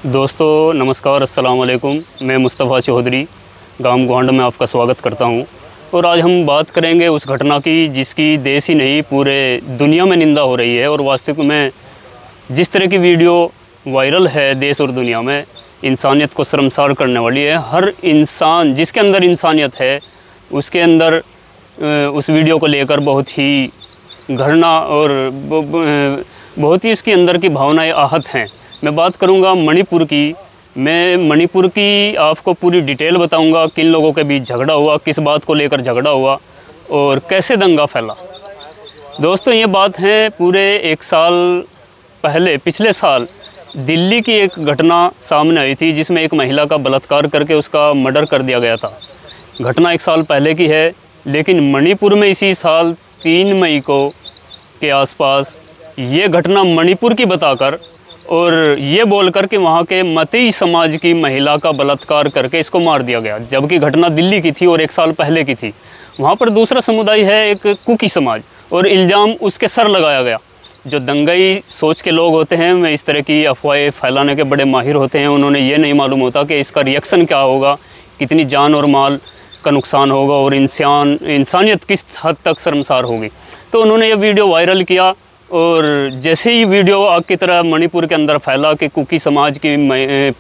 दोस्तों नमस्कार, अस्सलाम वालेकुम। मैं मुस्तफ़ा चौधरी गांव गोहांड में आपका स्वागत करता हूं। और आज हम बात करेंगे उस घटना की जिसकी देश ही नहीं पूरे दुनिया में निंदा हो रही है। और वास्तविक में जिस तरह की वीडियो वायरल है देश और दुनिया में, इंसानियत को शर्मसार करने वाली है। हर इंसान जिसके अंदर इंसानियत है उसके अंदर उस वीडियो को लेकर बहुत ही घृणा और बहुत ही उसके अंदर की भावनाएं आहत हैं। मैं बात करूंगा मणिपुर की। मैं मणिपुर की आपको पूरी डिटेल बताऊंगा, किन लोगों के बीच झगड़ा हुआ, किस बात को लेकर झगड़ा हुआ और कैसे दंगा फैला। दोस्तों ये बात है पूरे एक साल पहले, पिछले साल दिल्ली की एक घटना सामने आई थी जिसमें एक महिला का बलात्कार करके उसका मर्डर कर दिया गया था। घटना एक साल पहले की है, लेकिन मणिपुर में इसी साल 3 मई को के आसपास ये घटना मणिपुर की बताकर और ये बोलकर कि वहाँ के मतीय समाज की महिला का बलात्कार करके इसको मार दिया गया, जबकि घटना दिल्ली की थी और एक साल पहले की थी। वहाँ पर दूसरा समुदाय है एक कुकी समाज, और इल्ज़ाम उसके सर लगाया गया। जो दंगाई सोच के लोग होते हैं, वे इस तरह की अफवाहें फैलाने के बड़े माहिर होते हैं। उन्होंने ये नहीं मालूम होता कि इसका रिएक्शन क्या होगा, कितनी जान और माल का नुकसान होगा और इंसानियत किस हद तक शर्मसार होगी। तो उन्होंने ये वीडियो वायरल किया, और जैसे ही वीडियो आग की तरह मणिपुर के अंदर फैला कि कुकी समाज की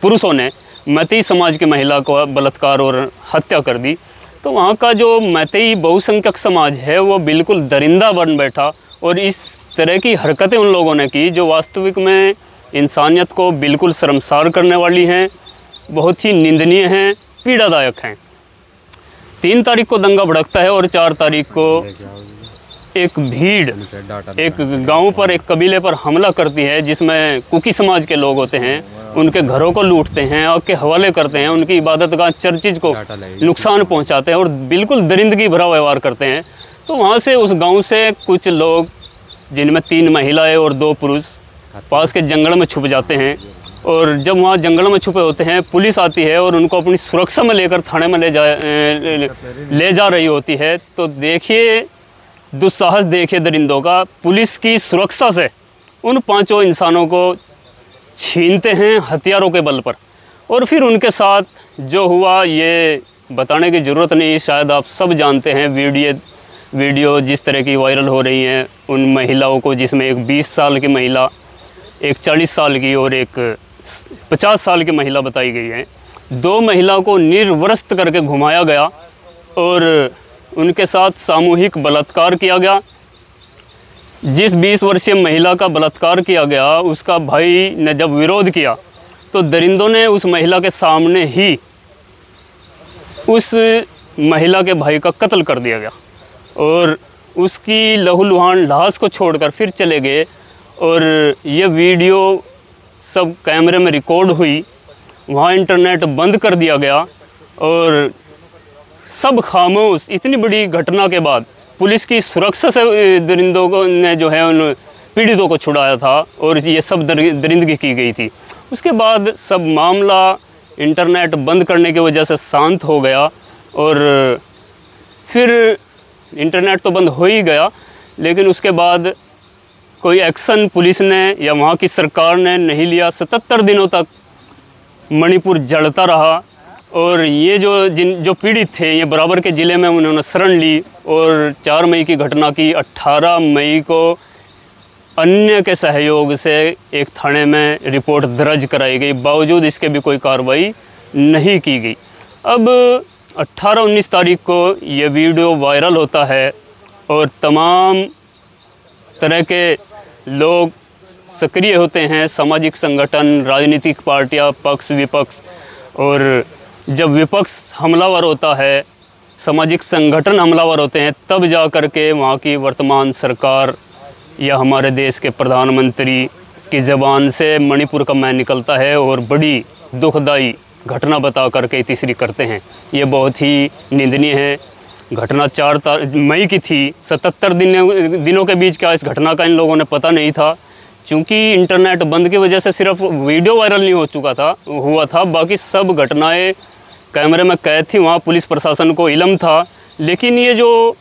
पुरुषों ने मैतेई समाज की महिला को बलात्कार और हत्या कर दी, तो वहाँ का जो मैतेई बहुसंख्यक समाज है वो बिल्कुल दरिंदा बन बैठा। और इस तरह की हरकतें उन लोगों ने की जो वास्तविक में इंसानियत को बिल्कुल शर्मसार करने वाली हैं, बहुत ही निंदनीय हैं, पीड़ादायक हैं। 3 तारीख को दंगा भड़कता है और 4 तारीख को एक भीड़ एक गांव पर, एक कबीले पर हमला करती है, जिसमें कुकी समाज के लोग होते हैं। उनके घरों को लूटते हैं, आग के हवाले करते हैं, उनकी इबादतगाह चर्चिज को नुकसान पहुंचाते हैं और बिल्कुल दरिंदगी भरा व्यवहार करते हैं। तो वहां से उस गांव से कुछ लोग, जिनमें 3 महिलाएं और 2 पुरुष, पास के जंगल में छुप जाते हैं। और जब वहाँ जंगल में छुपे होते हैं, पुलिस आती है और उनको अपनी सुरक्षा में लेकर थाने में ले जा रही होती है। तो देखिए दुस्साहस देखिए दरिंदों का। पुलिस की सुरक्षा से उन 5 इंसानों को छीनते हैं हथियारों के बल पर, और फिर उनके साथ जो हुआ ये बताने की ज़रूरत नहीं, शायद आप सब जानते हैं। वीडियो जिस तरह की वायरल हो रही हैं उन महिलाओं को, जिसमें एक 20 साल की महिला, एक 40 साल की और एक 50 साल की महिला बताई गई है। 2 महिलाओं को निर्वस्त्र करके घुमाया गया और उनके साथ सामूहिक बलात्कार किया गया। जिस 20 वर्षीय महिला का बलात्कार किया गया, उसका भाई ने जब विरोध किया तो दरिंदों ने उस महिला के सामने ही उस महिला के भाई का कत्ल कर दिया गया, और उसकी लहूलुहान लाश को छोड़कर फिर चले गए। और ये वीडियो सब कैमरे में रिकॉर्ड हुई, वहाँ इंटरनेट बंद कर दिया गया और सब खामोश। इतनी बड़ी घटना के बाद पुलिस की सुरक्षा से दरिंदों को ने जो है उन पीड़ितों को छुड़ाया था और ये सब दरिंदगी की गई थी। उसके बाद सब मामला इंटरनेट बंद करने की वजह से शांत हो गया, और फिर इंटरनेट तो बंद हो ही गया, लेकिन उसके बाद कोई एक्शन पुलिस ने या वहाँ की सरकार ने नहीं लिया। 77 दिनों तक मणिपुर जलता रहा, और ये जो पीड़ित थे ये बराबर के ज़िले में उन्होंने शरण ली। और 4 मई की घटना की 18 मई को अन्य के सहयोग से एक थाने में रिपोर्ट दर्ज कराई गई, बावजूद इसके भी कोई कार्रवाई नहीं की गई। अब 18-19 तारीख को ये वीडियो वायरल होता है और तमाम तरह के लोग सक्रिय होते हैं, सामाजिक संगठन, राजनीतिक पार्टियां, पक्ष विपक्ष। और जब विपक्ष हमलावर होता है, सामाजिक संगठन हमलावर होते हैं, तब जा कर के वहाँ की वर्तमान सरकार या हमारे देश के प्रधानमंत्री की ज़बान से मणिपुर का मैं निकलता है और बड़ी दुखदाई घटना बता करके तीसरी करते हैं। ये बहुत ही निंदनीय है। घटना 4 मई की थी। 77 दिनों के बीच क्या इस घटना का इन लोगों ने पता नहीं था, क्योंकि इंटरनेट बंद की वजह से सिर्फ वीडियो वायरल नहीं हुआ था, बाकी सब घटनाएं कैमरे में कैद थी। वहाँ पुलिस प्रशासन को इल्म था, लेकिन ये जो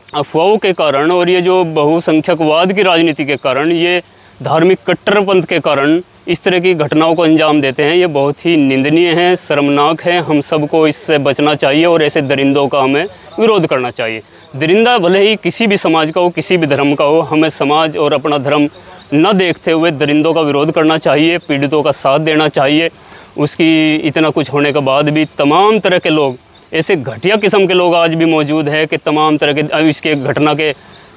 अफवाहों के कारण और ये जो बहुसंख्यकवाद की राजनीति के कारण, ये धार्मिक कट्टरपंथ के कारण इस तरह की घटनाओं को अंजाम देते हैं, ये बहुत ही निंदनीय है, शर्मनाक है। हम सबको इससे बचना चाहिए और ऐसे दरिंदों का हमें विरोध करना चाहिए। दरिंदा भले ही किसी भी समाज का हो, किसी भी धर्म का हो, हमें समाज और अपना धर्म न देखते हुए दरिंदों का विरोध करना चाहिए, पीड़ितों का साथ देना चाहिए। उसकी इतना कुछ होने के बाद भी तमाम तरह के लोग, ऐसे घटिया किस्म के लोग आज भी मौजूद हैं कि तमाम तरह के इसके घटना के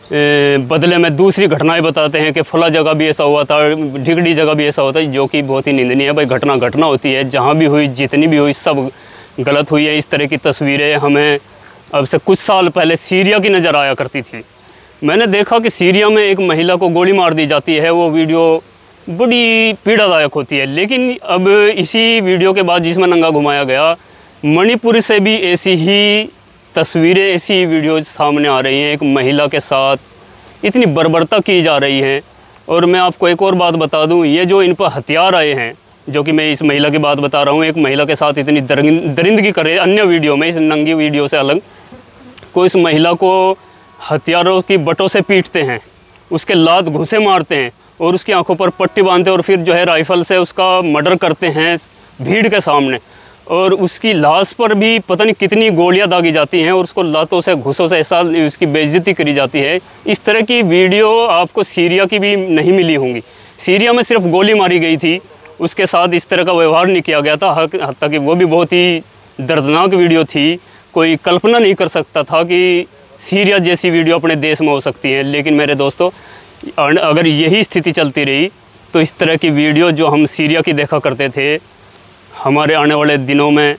बदले में दूसरी घटनाएं बताते हैं कि फला जगह भी ऐसा हुआ था, ढिगड़ी जगह भी ऐसा होता है, जो कि बहुत ही निंदनीय है। भाई घटना होती है, जहाँ भी हुई, जितनी भी हुई, सब गलत हुई है। इस तरह की तस्वीरें हमें अब से कुछ साल पहले सीरिया की नज़र आया करती थी। मैंने देखा कि सीरिया में एक महिला को गोली मार दी जाती है, वो वीडियो बड़ी पीड़ादायक होती है। लेकिन अब इसी वीडियो के बाद जिसमें नंगा घुमाया गया, मणिपुर से भी ऐसी ही तस्वीरें, ऐसी वीडियो सामने आ रही हैं। एक महिला के साथ इतनी बर्बरता की जा रही है। और मैं आपको एक और बात बता दूं, ये जो इन पर हथियार आए हैं, जो कि मैं इस महिला की बात बता रहा हूँ, एक महिला के साथ इतनी दरिंदगी कर रही है। अन्य वीडियो में, इस नंगी वीडियो से अलग, कोई इस महिला को हथियारों की बटों से पीटते हैं, उसके लात घुसे मारते हैं और उसकी आंखों पर पट्टी बांधते हैं और फिर जो है राइफ़ल से उसका मर्डर करते हैं भीड़ के सामने। और उसकी लाश पर भी पता नहीं कितनी गोलियां दागी जाती हैं और उसको लातों से, घुसों से ऐसा उसकी बेइज्जती करी जाती है। इस तरह की वीडियो आपको सीरिया की भी नहीं मिली होंगी। सीरिया में सिर्फ गोली मारी गई थी, उसके साथ इस तरह का व्यवहार नहीं किया गया था। हत्ता कि वो भी बहुत ही दर्दनाक वीडियो थी। कोई कल्पना नहीं कर सकता था कि सीरिया जैसी वीडियो अपने देश में हो सकती है। लेकिन मेरे दोस्तों, अगर यही स्थिति चलती रही तो इस तरह की वीडियो जो हम सीरिया की देखा करते थे, हमारे आने वाले दिनों में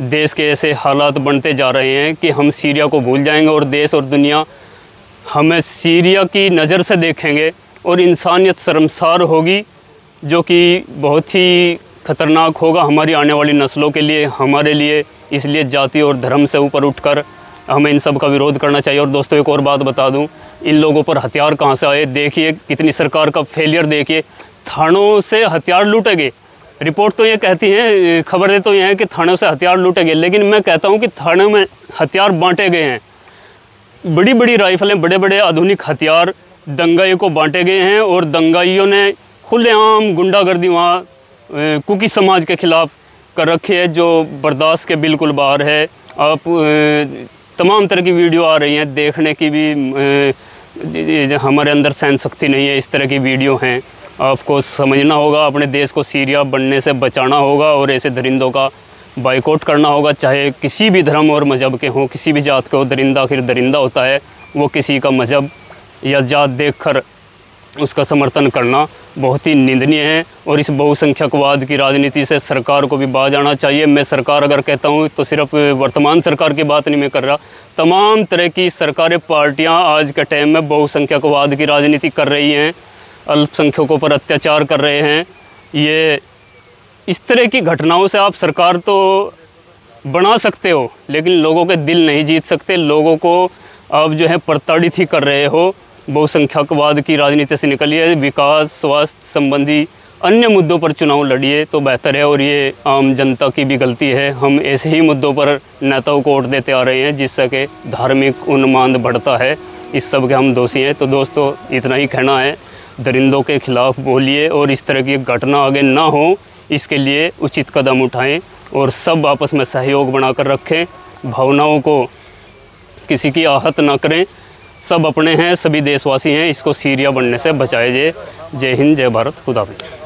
देश के ऐसे हालात बनते जा रहे हैं कि हम सीरिया को भूल जाएंगे और देश और दुनिया हमें सीरिया की नज़र से देखेंगे और इंसानियत शर्मसार होगी, जो कि बहुत ही ख़तरनाक होगा हमारी आने वाली नस्लों के लिए, हमारे लिए। इसलिए जाति और धर्म से ऊपर उठकर हमें इन सब का विरोध करना चाहिए। और दोस्तों, एक और बात बता दूं, इन लोगों पर हथियार कहाँ से आए? देखिए कितनी सरकार का फेलियर देखिए। थानों से हथियार लूटे गए। रिपोर्ट तो ये कहती है, खबरें तो ये हैं कि थानों से हथियार लूटे गए, लेकिन मैं कहता हूँ कि थानों में हथियार बांटे गए हैं। बड़ी बड़ी राइफलें, बड़े बड़े आधुनिक हथियार दंगाइयों को बांटे गए हैं और दंगाइयों ने खुलेआम गुंडागर्दी वहाँ कुकी समाज के ख़िलाफ़ कर रखी है, जो बर्दाश्त के बिल्कुल बाहर है। आप तमाम तरह की वीडियो आ रही हैं, देखने की भी हमारे अंदर सहन शक्ति नहीं है। इस तरह की वीडियो हैं, आपको समझना होगा, अपने देश को सीरिया बनने से बचाना होगा और ऐसे दरिंदों का बाइकआउट करना होगा। चाहे किसी भी धर्म और मज़हब के हों, किसी भी जात के हो, दरिंदा आखिर दरिंदा होता है। वो किसी का मज़हब या जात देखकर उसका समर्थन करना बहुत ही निंदनीय है। और इस बहुसंख्यकवाद की राजनीति से सरकार को भी बाज आना चाहिए। मैं सरकार अगर कहता हूँ तो सिर्फ वर्तमान सरकार की बात नहीं मैं कर रहा, तमाम तरह की सरकारें, पार्टियाँ आज के टाइम में बहुसंख्यकवाद की राजनीति कर रही हैं, अल्पसंख्यकों पर अत्याचार कर रहे हैं। ये इस तरह की घटनाओं से आप सरकार तो बना सकते हो, लेकिन लोगों के दिल नहीं जीत सकते। लोगों को आप जो है प्रताड़ित ही कर रहे हो। बहुसंख्यकवाद की राजनीति से निकलिए, विकास, स्वास्थ्य संबंधी अन्य मुद्दों पर चुनाव लड़िए तो बेहतर है। और ये आम जनता की भी गलती है। हम ऐसे ही मुद्दों पर नेताओं को वोट देते आ रहे हैं, जिससे कि धार्मिक उन्माद बढ़ता है। इस सब के हम दोषी हैं। तो दोस्तों, इतना ही कहना है, दरिंदों के ख़िलाफ़ बोलिए और इस तरह की घटना आगे ना हो, इसके लिए उचित कदम उठाएं और सब आपस में सहयोग बनाकर रखें। भावनाओं को किसी की आहत ना करें। सब अपने हैं, सभी देशवासी हैं। इसको सीरिया बनने से बचाए जाए। जय हिंद, जय भारत, खुदा हाफ़िज़।